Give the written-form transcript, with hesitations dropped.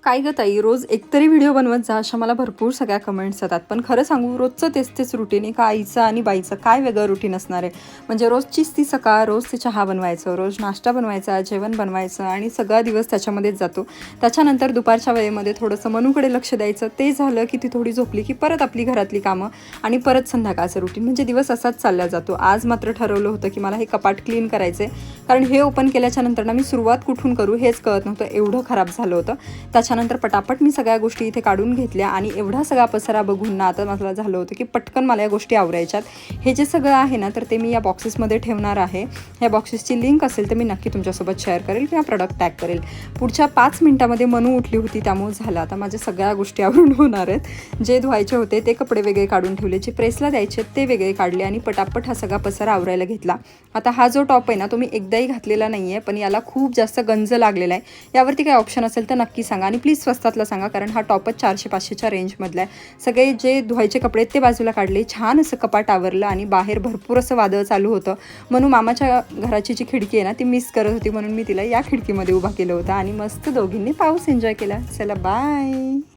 काय गं ताई, रोज एकतरी व्हिडिओ बनवत जा, अशा मला भरपूर सगळ्या कमेंट्स येतात. पण खरं सांगू, रोजचं तेच रुटीन एका आईचं आणि बाईचं काय वेगळं रुटीन असणार आहे. म्हणजे रोजचीच ती सकाळ, रोज ती चहा बनवायचं, रोज नाश्ता बनवायचा, जेवण बनवायचं आणि सगळा दिवस त्याच्यामध्येच जातो. त्याच्यानंतर दुपारच्या वेळेमध्ये थोडंसं मनूकडे लक्ष द्यायचं. ते झालं की ती थोडी झोपली की परत आपली घरातली कामं आणि परत संध्याकाळचं रुटीन. म्हणजे दिवस असाच चालला जातो. आज मात्र ठरवलं होतं की मला हे कपाट क्लीन करायचं आहे, कारण हे ओपन केल्याच्या नंतर ना मी सुरुवात कुठून करू हेच कळत नव्हतं, एवढं खराब झालं होतं. त्याच्यानंतर पटापट मी सगळ्या गोष्टी इथे काढून घेतल्या आणि एवढा सगळा पसारा बघून ना आता मला झालं होतं की पटकन मला या गोष्टी आवरायच्यात. हे जे सगळं आहे ना, तर ते मी या बॉक्सेसमध्ये ठेवणार आहे. ह्या बॉक्सेसची लिंक असेल तर मी नक्की तुमच्यासोबत शेअर करेल किंवा प्रोडक्ट टॅग करेल. पुढच्या 5 मिनिटामध्ये मनू उठली होती, त्यामुळे झालं. आता माझ्या सगळ्या गोष्टी आवरून होणार आहेत. जे धुवायचे होते ते कपडे वेगळे काढून ठेवले, जे प्रेसला द्यायचे ते वेगळे काढले आणि पटापट हा सगळा पसारा आवरायला घेतला. आता हा जो टॉप आहे ना, तो मी एकदाही घातलेला नाही आहे, पण याला खूप जास्त गंज लागलेला आहे. यावरती काही ऑप्शन असेल तर नक्की सांगा आणि प्लीज स्वस्तातला सांगा, कारण हा टॉपच 400-500च्या रेंजमधला आहे. सगळे जे धुवायचे कपडे ते बाजूला काढले, छान असं कपाट आवरलं आणि बाहेर भरपूर असं वादळ चालू होतं. म्हणून मामाच्या घराची जी खिडकी आहे ना, ती मिस करत होती, म्हणून मी तिला या खिडकीमध्ये उभा केलं होतं आणि मस्त दोघींनी पाऊस एन्जॉय केला. चला बाय.